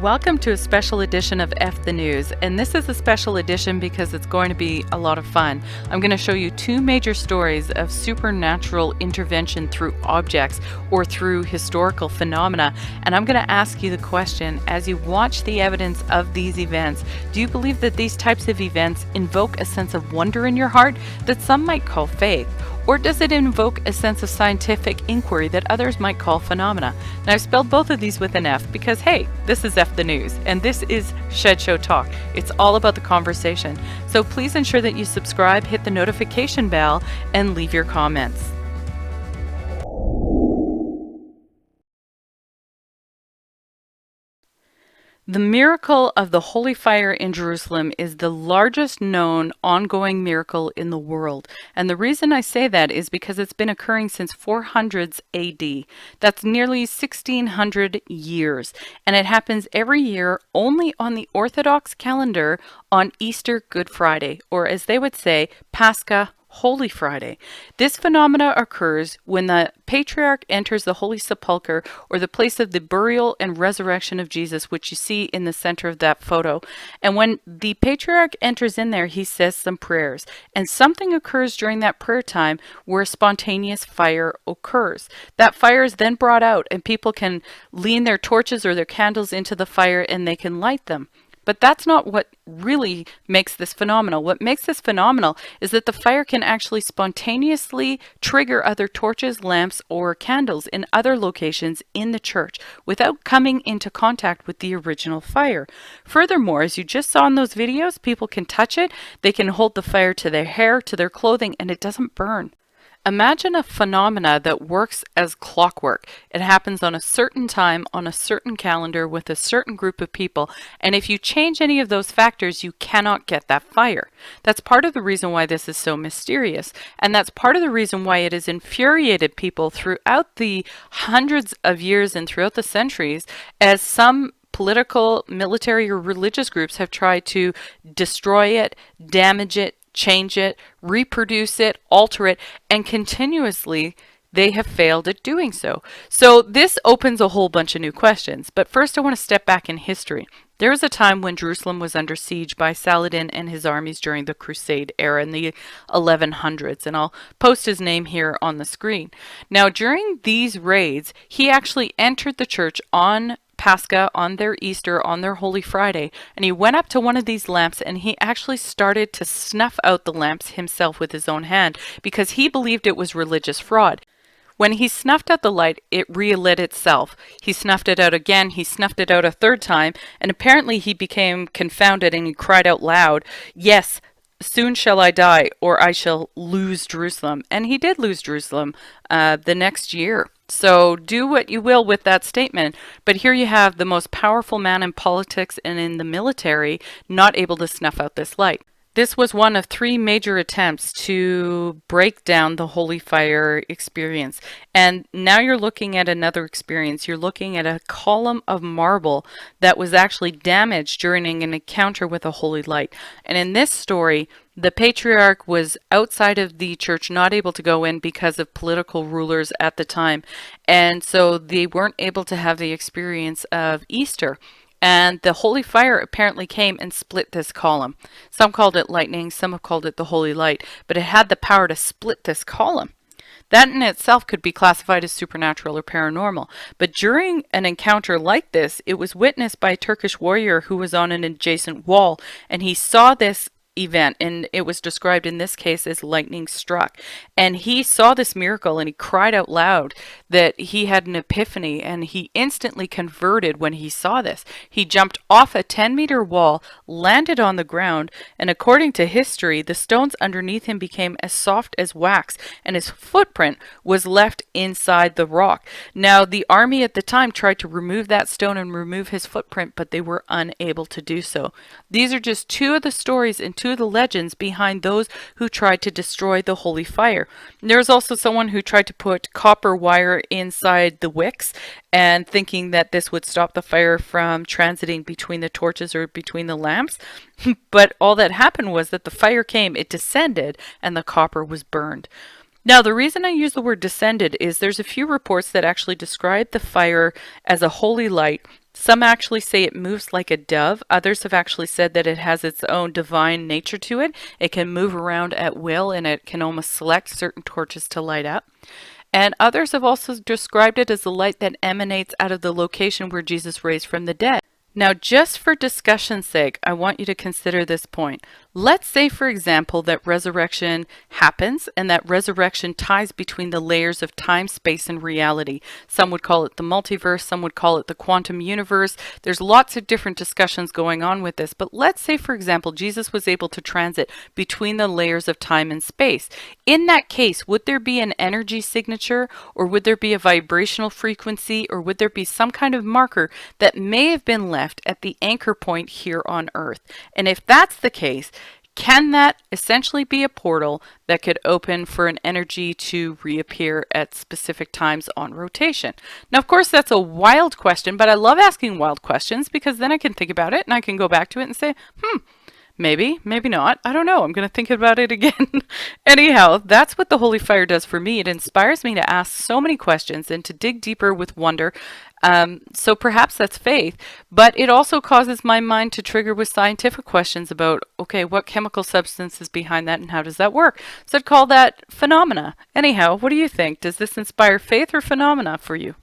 Welcome to a special edition of F the News, and this is a special edition because it's going to be a lot of fun. I'm going to show you two major stories of supernatural intervention through objects or through historical phenomena, and I'm going to ask you the question, as you watch the evidence of these events, do you believe that these types of events invoke a sense of wonder in your heart that some might call faith? Or does it invoke a sense of scientific inquiry that others might call phenomena? Now, I've spelled both of these with an F because, hey, this is F the News, and this is Shed Show Talk. It's all about the conversation. So please ensure that you subscribe, hit the notification bell, and leave your comments. The miracle of the Holy Fire in Jerusalem is the largest known ongoing miracle in the world. And the reason I say that is because it's been occurring since 400s AD. That's nearly 1600 years. And it happens every year only on the Orthodox calendar on Easter Good Friday, or as they would say, Pascha Holy Friday. This phenomena occurs when the patriarch enters the Holy Sepulchre, or the place of the burial and resurrection of Jesus, which you see in the center of that photo. And when the patriarch enters in there, he says some prayers. And something occurs during that prayer time where spontaneous fire occurs. That fire is then brought out, and people can lean their torches or their candles into the fire and they can light them. But that's not what really makes this phenomenal. What makes this phenomenal is that the fire can actually spontaneously trigger other torches, lamps, or candles in other locations in the church without coming into contact with the original fire. Furthermore, as you just saw in those videos, people can touch it, they can hold the fire to their hair, to their clothing, and it doesn't burn. Imagine a phenomena that works as clockwork. It happens on a certain time, on a certain calendar, with a certain group of people, and if you change any of those factors, you cannot get that fire. That's part of the reason why this is so mysterious, and that's part of the reason why it has infuriated people throughout the hundreds of years and throughout the centuries, as some political, military, or religious groups have tried to destroy it, damage it, change it, reproduce it, alter it, and continuously they have failed at doing so. So this opens a whole bunch of new questions. But first I want to step back in history. There was a time when Jerusalem was under siege by Saladin and his armies during the Crusade era in the 1100s, and I'll post his name here on the screen. Now, during these raids, he actually entered the church on Pascha, on their Easter, on their Holy Friday, and he went up to one of these lamps and he actually started to snuff out the lamps himself with his own hand because he believed it was religious fraud. When he snuffed out the light, it relit itself. He snuffed it out again, he snuffed it out a third time, and apparently he became confounded and he cried out loud, "Yes, soon shall I die, or I shall lose Jerusalem." And he did lose Jerusalem the next year. So do what you will with that statement, but here you have the most powerful man in politics and in the military not able to snuff out this light. This was one of three major attempts to break down the Holy Fire experience. And now you're looking at another experience. You're looking at a column of marble that was actually damaged during an encounter with a holy light. And in this story, the patriarch was outside of the church, not able to go in because of political rulers at the time. And so they weren't able to have the experience of Easter. And the holy fire apparently came and split this column. Some called it lightning, some have called it the holy light, but it had the power to split this column. That in itself could be classified as supernatural or paranormal. But during an encounter like this, it was witnessed by a Turkish warrior who was on an adjacent wall, and he saw this event, and it was described in this case as lightning struck, and he saw this miracle and he cried out loud that he had an epiphany, and he instantly converted when he saw this. He jumped off a 10-meter wall, landed on the ground, and according to history, the stones underneath him became as soft as wax, and his footprint was left inside the rock. Now, the army at the time tried to remove that stone and remove his footprint, but they were unable to do so. These are just two of the stories and two of the legends behind those who tried to destroy the holy fire. There's also someone who tried to put copper wire inside the wicks and thinking that this would stop the fire from transiting between the torches or between the lamps. But all that happened was that the fire came, it descended, and the copper was burned. Now, the reason I use the word descended is there's a few reports that actually describe the fire as a holy light Some actually say it moves like a dove. Others have actually said that it has its own divine nature to it. It can move around at will and it can almost select certain torches to light up. And others have also described it as a light that emanates out of the location where Jesus raised from the dead. Now, just for discussion's sake, I want you to consider this point. Let's say, for example, that resurrection happens and that resurrection ties between the layers of time, space, and reality. Some would call it the multiverse, some would call it the quantum universe. There's lots of different discussions going on with this, but let's say, for example, Jesus was able to transit between the layers of time and space. In that case, would there be an energy signature, or would there be a vibrational frequency, or would there be some kind of marker that may have been left at the anchor point here on Earth? And if that's the case, can that essentially be a portal that could open for an energy to reappear at specific times on rotation? Now, of course, that's a wild question, but I love asking wild questions because then I can think about it and I can go back to it and say, maybe, maybe not. I don't know. I'm going to think about it again. Anyhow, that's what the holy fire does for me. It inspires me to ask so many questions and to dig deeper with wonder. So perhaps that's faith, but it also causes my mind to trigger with scientific questions about, okay, what chemical substance is behind that and how does that work? So I'd call that phenomena. Anyhow, what do you think? Does this inspire faith or phenomena for you?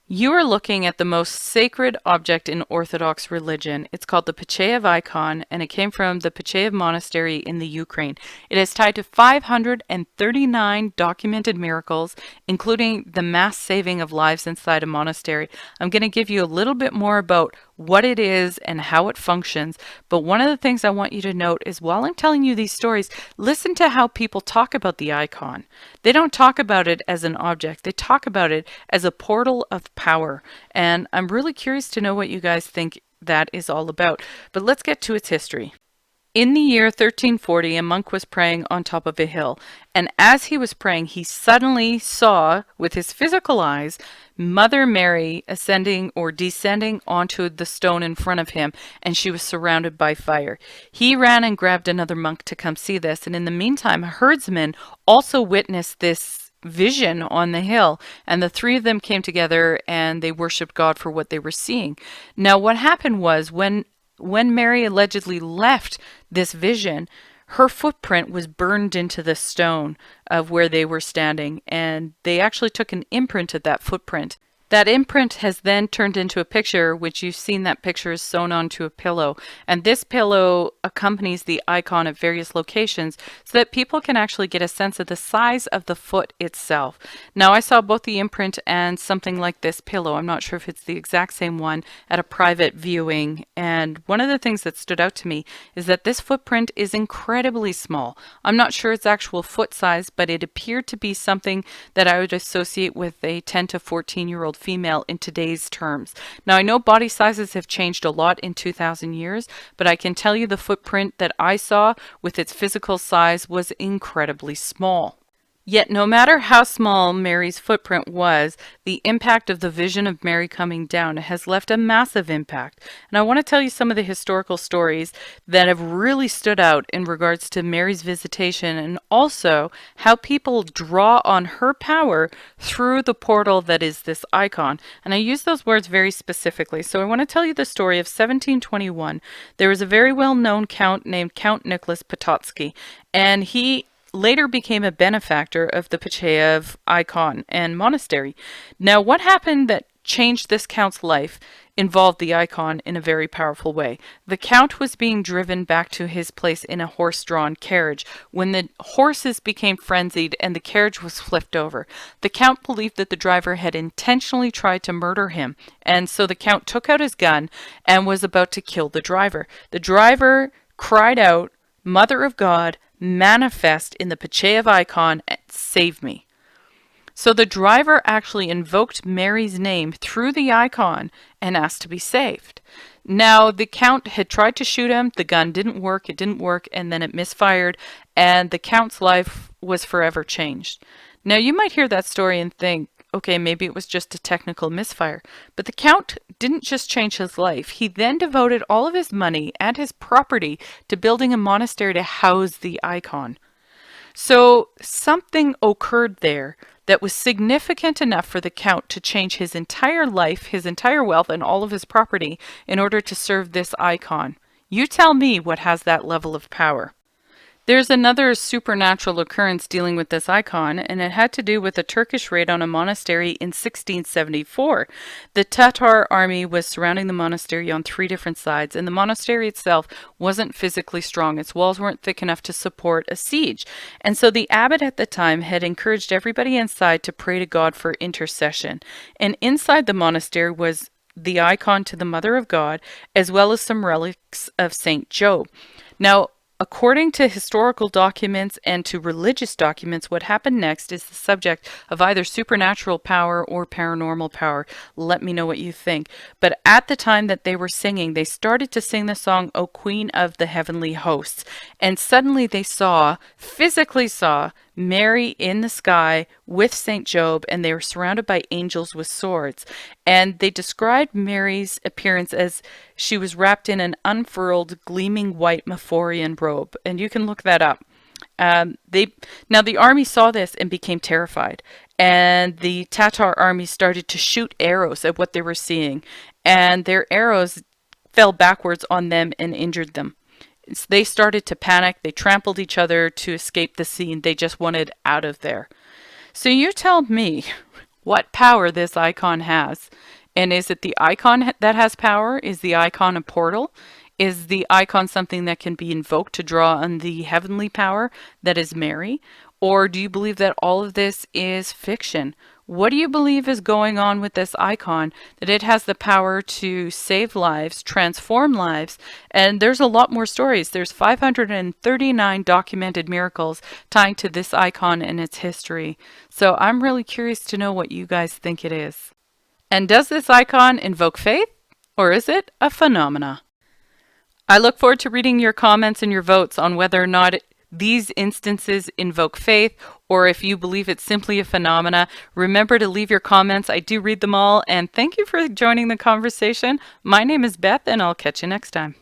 You are looking at the most sacred object in Orthodox religion. It's called the Pachev icon, and it came from the Pachev monastery in the Ukraine. It is tied to 539 documented miracles, including the mass saving of lives inside a monastery. I'm going to give you a little bit more about what it is and how it functions, but one of the things I want you to note is while I'm telling you these stories, listen to how people talk about the icon. They don't talk about it as an object. They talk about it as a portal of power. And I'm really curious to know what you guys think that is all about. But let's get to its history. In the year 1340, a monk was praying on top of a hill, and as he was praying, he suddenly saw, with his physical eyes, Mother Mary ascending or descending onto the stone in front of him, and she was surrounded by fire. He ran and grabbed another monk to come see this, and in the meantime, a herdsman also witnessed this vision on the hill, and the three of them came together and they worshiped God for what they were seeing. Now, what happened was when Mary allegedly left this vision, her footprint was burned into the stone of where they were standing, and they actually took an imprint of that footprint. That imprint has then turned into a picture, which you've seen that picture is sewn onto a pillow. And this pillow accompanies the icon at various locations so that people can actually get a sense of the size of the foot itself. Now, I saw both the imprint and something like this pillow. I'm not sure if it's the exact same one at a private viewing. And one of the things that stood out to me is that this footprint is incredibly small. I'm not sure its actual foot size, but it appeared to be something that I would associate with a 10 to 14-year-old female in today's terms. Now, I know body sizes have changed a lot in 2,000 years, but I can tell you the footprint that I saw with its physical size was incredibly small. Yet no matter how small Mary's footprint was, the impact of the vision of Mary coming down has left a massive impact. And I want to tell you some of the historical stories that have really stood out in regards to Mary's visitation and also how people draw on her power through the portal that is this icon. And I use those words very specifically. So I want to tell you the story of 1721. There was a very well-known count named Count Nicholas Potocki, and he later became a benefactor of the Pachev icon and monastery. Now, what happened that changed this count's life involved the icon in a very powerful way. The count was being driven back to his place in a horse-drawn carriage when the horses became frenzied and the carriage was flipped over. The count believed that the driver had intentionally tried to murder him, and so the count took out his gun and was about to kill the driver. The driver cried out, "Mother of God, manifest in the Pachev icon, save me." So the driver actually invoked Mary's name through the icon and asked to be saved. Now, the count had tried to shoot him, the gun didn't work, and then it misfired, and the count's life was forever changed. Now, you might hear that story and think, okay, maybe it was just a technical misfire. But the count didn't just change his life. He then devoted all of his money and his property to building a monastery to house the icon. So something occurred there that was significant enough for the Count to change his entire life, his entire wealth, and all of his property in order to serve this icon. You tell me what has that level of power. There's another supernatural occurrence dealing with this icon, and it had to do with a Turkish raid on a monastery in 1674. The Tatar army was surrounding the monastery on three different sides, and the monastery itself wasn't physically strong. Its walls weren't thick enough to support a siege. And so the abbot at the time had encouraged everybody inside to pray to God for intercession. And inside the monastery was the icon to the Mother of God, as well as some relics of Saint Job. Now, according to historical documents and to religious documents, what happened next is the subject of either supernatural power or paranormal power. Let me know what you think. But at the time that they were singing, they started to sing the song, O Queen of the Heavenly Hosts. And suddenly they physically saw, Mary in the sky with Saint Job, and they were surrounded by angels with swords. And they described Mary's appearance as she was wrapped in an unfurled, gleaming white Maphorian robe. And you can look that up. The army saw this and became terrified, and the Tatar army started to shoot arrows at what they were seeing, and their arrows fell backwards on them and injured them. They started to panic. They trampled each other to escape the scene. They just wanted out of there. So you tell me what power this icon has. And is it the icon that has power? Is the icon a portal? Is the icon something that can be invoked to draw on the heavenly power that is Mary? Or do you believe that all of this is fiction? What do you believe is going on with this icon, that it has the power to save lives, transform lives? And there's a lot more stories. There's 539 documented miracles tying to this icon and its history. So I'm really curious to know what you guys think it is. And does this icon invoke faith, or is it a phenomena? I look forward to reading your comments and your votes on whether or not these instances invoke faith, or if you believe it's simply a phenomena. Remember to leave your comments. I do read them all, and thank you for joining the conversation. My name is Beth, and I'll catch you next time.